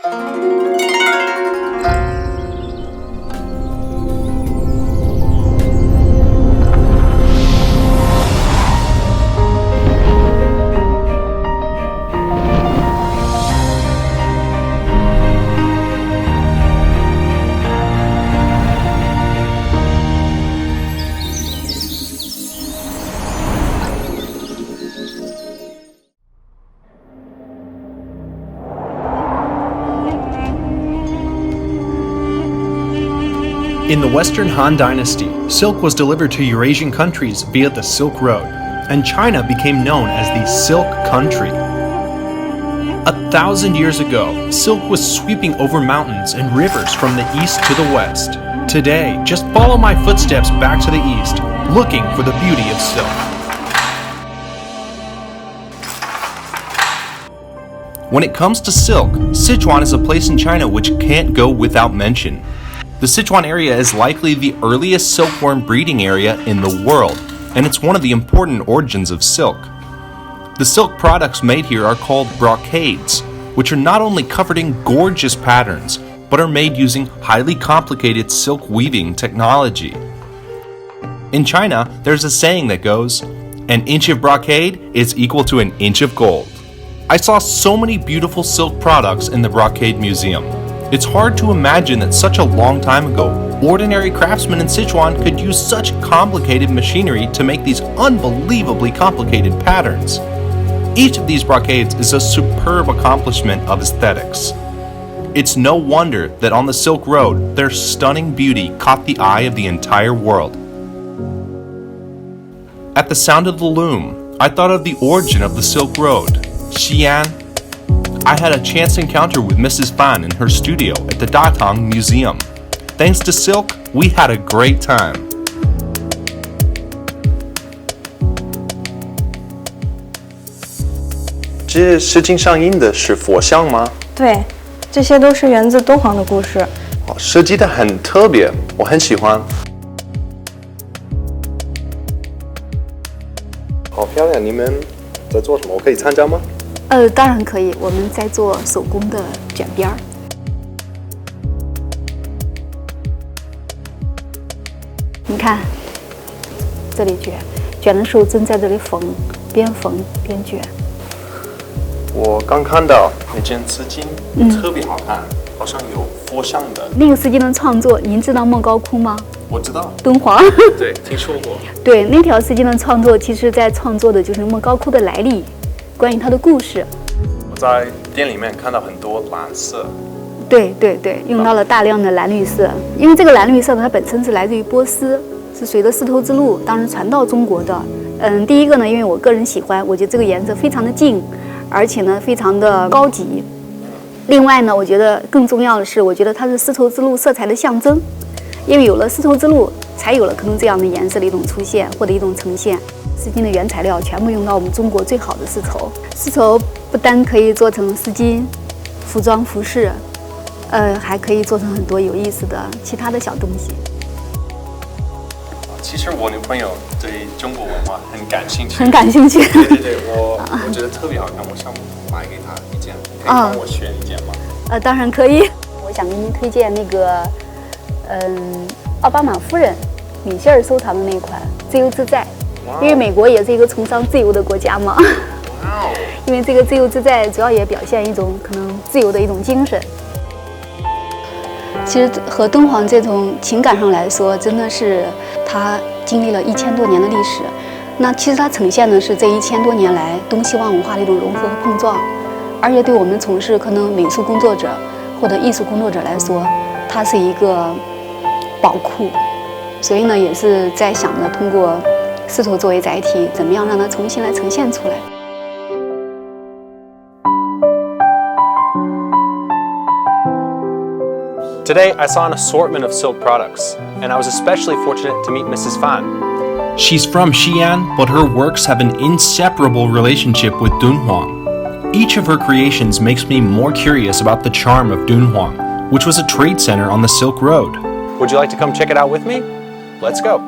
In the Western Han Dynasty, silk was delivered to Eurasian countries via the Silk Road, and China became known as the Silk Country. 1,000 years ago, silk was sweeping over mountains and rivers from the east to the west. Today, just follow my footsteps back to the east, looking for the beauty of silk. When it comes to silk, Sichuan is a place in China which can't go without mention. The Sichuan area is likely the earliest silkworm breeding area in the world, and it's one of the important origins of silk. The silk products made here are called brocades, which are not only covered in gorgeous patterns, but are made using highly complicated silk weaving technology. In China, there's a saying that goes, "An inch of brocade is equal to an inch of gold." I saw so many beautiful silk products in the Brocade Museum. It's hard to imagine that such a long time ago, ordinary craftsmen in Sichuan could use such complicated machinery to make these unbelievably complicated patterns. Each of these brocades is a superb accomplishment of aesthetics. It's no wonder that on the Silk Road, their stunning beauty caught the eye of the entire world. At the sound of the loom, I thought of the origin of the Silk Road, Xi'an. I had a chance encounter with Mrs. Fan in her studio at the Datang Museum. Thanks to silk, we had a great time. 这试镜上映的是佛像吗？对，这些都是源自敦煌的故事。设计的很特别，我很喜欢。好漂亮！你们在做什么？我可以参加吗？当然可以，我们在做手工的卷边儿。你看，这里卷的时候正在这里缝，边缝边卷。我刚看到那件丝巾，特别好看，好像有佛像的。那个丝巾的创作，您知道莫高窟吗？我知道，敦煌。对，听说过。对，那条丝巾的创作，其实在创作的就是莫高窟的来历。关于它的故事，我在店里面看到很多蓝色。对，用到了大量的蓝绿色，因为这个蓝绿色呢，它本身是来自于波斯，是随着丝绸之路当时传到中国的。第一个呢，因为我个人喜欢，我觉得这个颜色非常的静，而且呢非常的高级。另外呢，我觉得更重要的是，我觉得它是丝绸之路色彩的象征，因为有了丝绸之路，才有了可能这样的颜色的一种出现或者一种呈现。丝巾的原材料全部用到我们中国最好的丝绸。丝绸不单可以做成丝巾、服装、服饰，还可以做成很多有意思的其他的小东西。其实我女朋友对中国文化很感兴趣。很感兴趣。对，我觉得特别好看，我想买给她一件，可以帮我选一件吗？当然可以。我想给您推荐那个，奥巴马夫人米歇尔收藏的那款《自由自在》。因为美国也是一个崇尚自由的国家嘛，因为这个自由自在主要也表现一种可能自由的一种精神。其实和敦煌这种情感上来说，真的是它经历了1000多年的历史。那其实它呈现的是这1000多年来东西方文化的一种融合和碰撞，而且对我们从事可能美术工作者或者艺术工作者来说，它是一个宝库。所以呢，也是在想着通过丝绸作为载体，怎么样让它重新来呈现出来。Today, I saw an assortment of silk products, and I was especially fortunate to meet Mrs. Fan. She's from Xi'an, but her works have an inseparable relationship with Dunhuang. Each of her creations makes me more curious about the charm of Dunhuang, which was a trade center on the Silk Road. Would you like to come check it out with me? Let's go.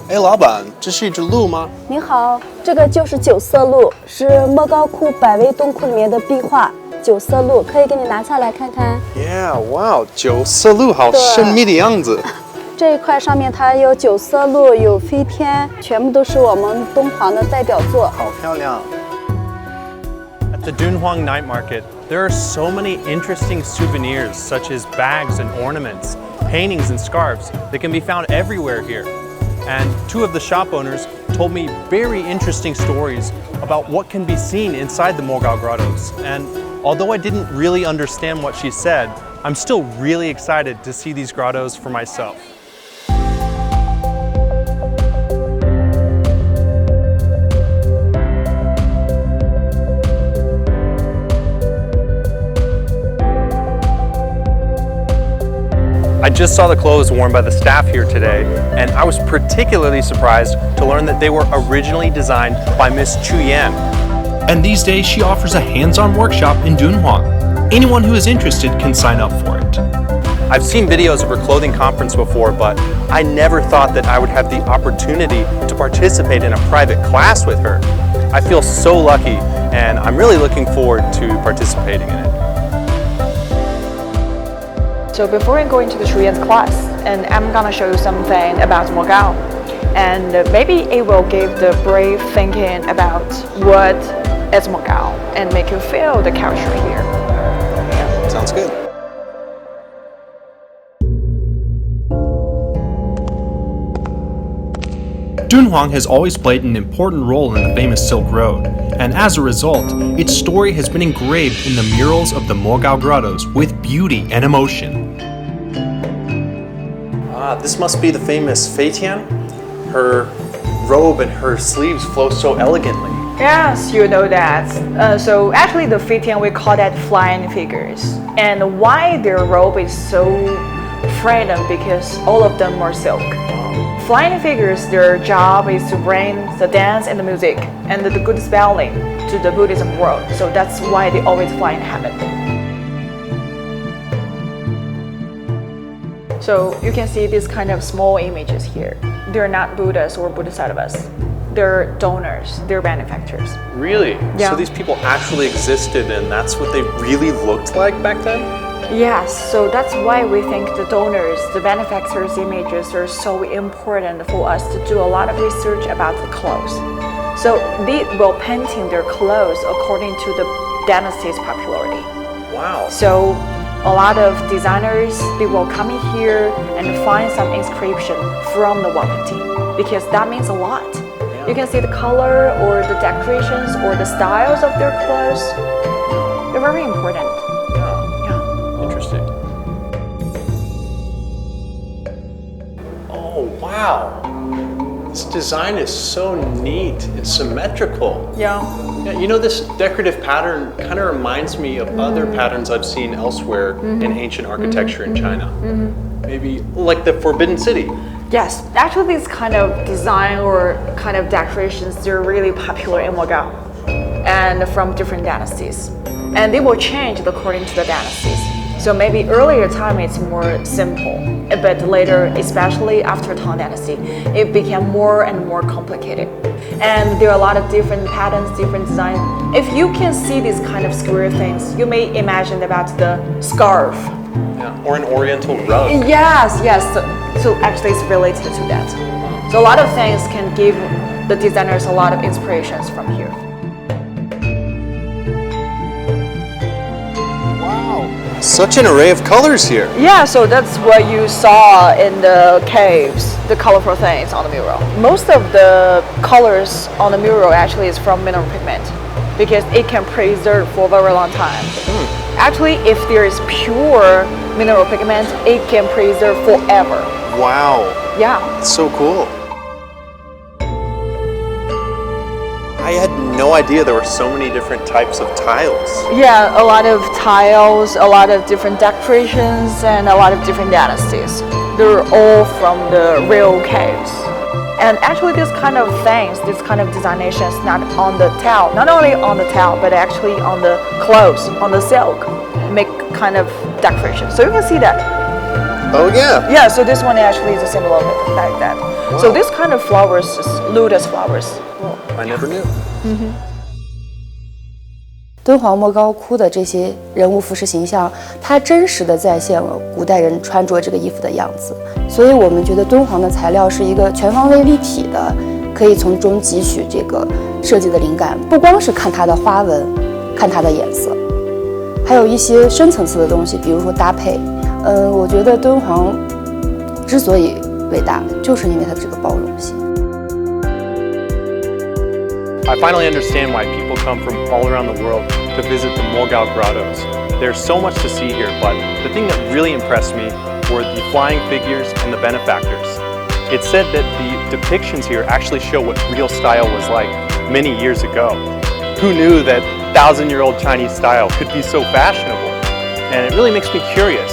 哎，老板，这是一只鹿吗？您好，这个就是九色鹿，是莫高窟百位洞窟里面的壁画。九色鹿可以给你拿下来看看。Yeah， 哇，九色鹿好神秘的样子。这一块上面它有九色鹿，有飞天，全部都是我们敦煌的代表作。好漂亮。At the Dunhuang night market, there are so many interesting souvenirs such as bags and ornaments, paintings and scarves that can be found everywhere here. And two of the shop owners told me very interesting stories about what can be seen inside the Mogao grottoes. And although I didn't really understand what she said, I'm still really excited to see these grottoes for myself. I just saw the clothes worn by the staff here today, and I was particularly surprised to learn that they were originally designed by Miss Chu Yan. And these days she offers a hands-on workshop in Dunhuang. Anyone who is interested can sign up for it. I've seen videos of her clothing conference before, but I never thought that I would have the opportunity to participate in a private class with her. I feel so lucky, and I'm really looking forward to participating in it. So before we go into the Shu Yan's class, and I'm gonna show you something about Mogao, and maybe it will give the brave thinking about what is Mogao and make you feel the culture here. Sounds good. Dunhuang has always played an important role in the famous Silk Road, and as a result, its story has been engraved in the murals of the Mogao grottoes with beauty and emotion. This must be the famous Fei Tian. Her robe and her sleeves flow so elegantly. Yes, you know that. So actually the Fei Tian, we call that flying figures. And why their robe is so fragrant? Because all of them are silk. Flying figures, their job is to bring the dance and the music and the good spelling to the Buddhism world. So that's why they always fly in heaven. So you can see these kind of small images here. They're not Buddhas or Bodhisattvas. They're donors, they're benefactors. Really? Yeah. So these people actually existed and that's what they really looked like back then? Yes, so that's why we think the donors, the benefactors' images are so important for us to do a lot of research about the clothes. So they will painting their clothes according to the dynasty's popularity. Wow. So a lot of designers, they will come in here and find some inscription from the wall painting because that means a lot. Yeah. You can see the color or the decorations or the styles of their clothes. They're very important. Yeah. Interesting. Oh, wow. This design is so neat. It's symmetrical. Yeah. Yeah, you know, this decorative pattern kind of reminds me of other patterns I've seen elsewhere in ancient architecture in China. Maybe like the Forbidden City. Yes, actually these kind of design or kind of decorations, they're really popular in Mogao and from different dynasties. And they will change according to the dynasties. So maybe earlier time it's more simple, but later, especially after Tang Dynasty, it became more and more complicated. And there are a lot of different patterns, different designs. If you can see these kind of square things, you may imagine about the scarf. Yeah. Or an oriental rug. Yes, yes. So actually it's related to that. So a lot of things can give the designers a lot of inspirations from here. Such an array of colors here. Yeah, so that's what you saw in the caves, the colorful things on the mural. Most of the colors on the mural actually is from mineral pigment because it can preserve for a very long time. Actually, if there is pure mineral pigment, it can preserve forever. Wow. Yeah. It's so cool. I had no idea there were so many different types of tiles. Yeah, a lot of tiles, a lot of different decorations, and a lot of different dynasties. They're all from the real caves. And actually this kind of things, this kind of designations, not on the tile, not only on the tile, but actually on the clothes, on the silk, make kind of decoration. So you can see that. Oh yeah. Yeah, so this one actually is a symbol of it, like that. So this kind of flowers is lotus flowers. I never knew. 敦煌莫高窟的这些人物服饰形象，它真实的再现了古代人穿着这个衣服的样子。所以我们觉得敦煌的材料是一个全方位立体的，可以从中汲取这个设计的灵感，不光是看它的花纹，看它的颜色，还有一些深层次的东西，比如说搭配。我觉得敦煌之所以伟大，就是因为它的这个包容性。I finally understand why people come from all around the world to visit the Mogao grottoes. There's so much to see here, but the thing that really impressed me were the flying figures and the benefactors. It's said that the depictions here actually show what real style was like many years ago. Who knew that 1,000-year-old Chinese style could be so fashionable? And it really makes me curious.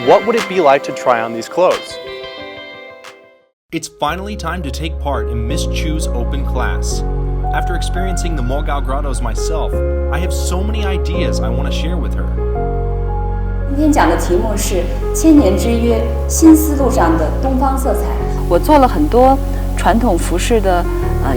What would it be like to try on these clothes? It's finally time to take part in Miss Chu's open class. After experiencing the Mogao grottoes myself, I have so many ideas I want to share with her. 今天讲的题目是千年之约，新丝路上的东方色彩。我做了很多传统服饰的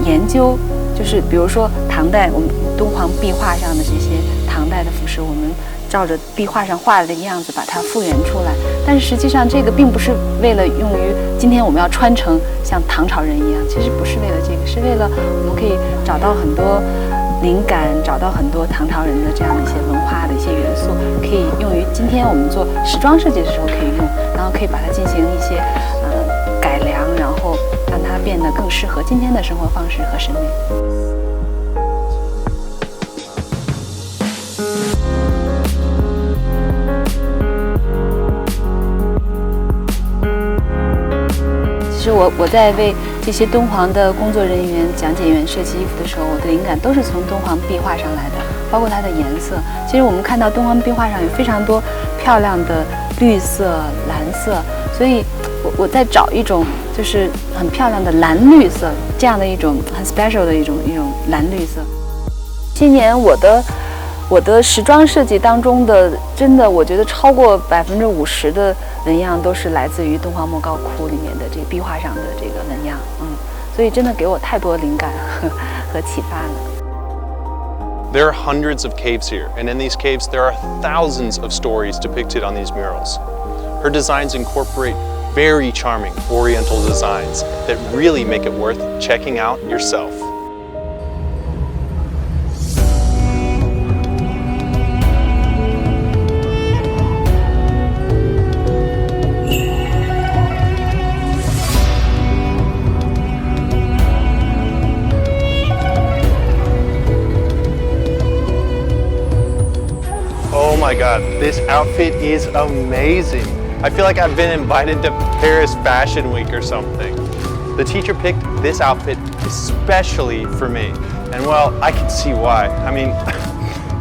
研究，就是比如说唐代我们敦煌壁画上的这些唐代的服饰，我们照着壁画上画的这个样子把它复原出来。但是实际上这个并不是为了用于今天我们要穿成像唐朝人一样，其实不是为了这个，是为了我们可以找到很多灵感，找到很多唐朝人的这样的一些文化的一些元素，可以用于今天我们做时装设计的时候可以用，然后可以把它进行一些改良，然后让它变得更适合今天的生活方式和审美。其实我在为这些敦煌的工作人员、讲解员设计衣服的时候，我的灵感都是从敦煌壁画上来的，包括它的颜色。其实我们看到敦煌壁画上有非常多漂亮的绿色、蓝色，所以我在找一种就是很漂亮的蓝绿色，这样的一种很 special 的一种蓝绿色。今年我的时装设计当中的，真的我觉得超过50%的纹样都是来自于敦煌莫高窟里面的这个壁画上的这个纹样，所以真的给我太多灵感和启发了。There are hundreds of caves here, and in these caves there are thousands of stories depicted on these murals. Her designs incorporate very charming Oriental designs that really make it worth checking out yourself. Oh my god, this outfit is amazing. I feel like I've been invited to Paris Fashion Week or something. The teacher picked this outfit especially for me. And well, I can see why. I mean,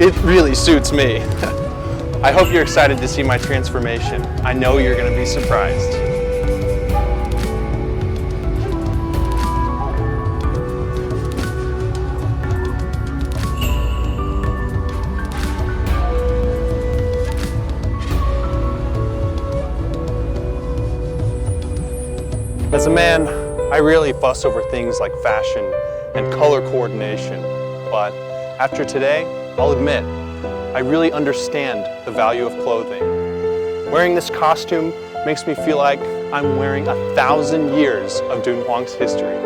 it really suits me. I hope you're excited to see my transformation. I know you're going to be surprised. As a man, I rarely fuss over things like fashion and color coordination, but after today, I'll admit, I really understand the value of clothing. Wearing this costume makes me feel like I'm wearing 1,000 years of Dunhuang's history.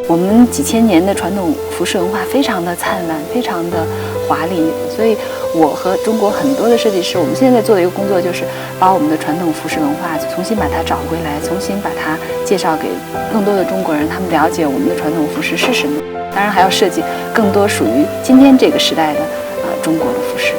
我们几千年的传统服饰文化非常的灿烂，非常的华丽，所以我和中国很多的设计师，我们现在做的一个工作就是把我们的传统服饰文化重新把它找回来，重新把它介绍给更多的中国人，他们了解我们的传统服饰是什么。当然还要设计更多属于今天这个时代的中国的服饰。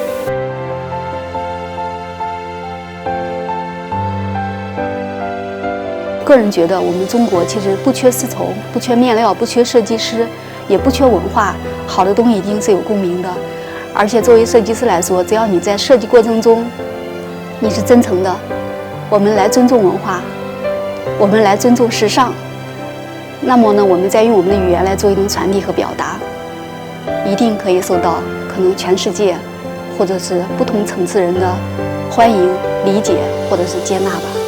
个人觉得我们中国其实不缺丝绸，不缺面料，不缺设计师，也不缺文化。好的东西一定是有共鸣的，而且作为设计师来说，只要你在设计过程中你是真诚的，我们来尊重文化，我们来尊重时尚，那么呢，我们再用我们的语言来做一种传递和表达，一定可以受到可能全世界或者是不同层次人的欢迎、理解或者是接纳吧。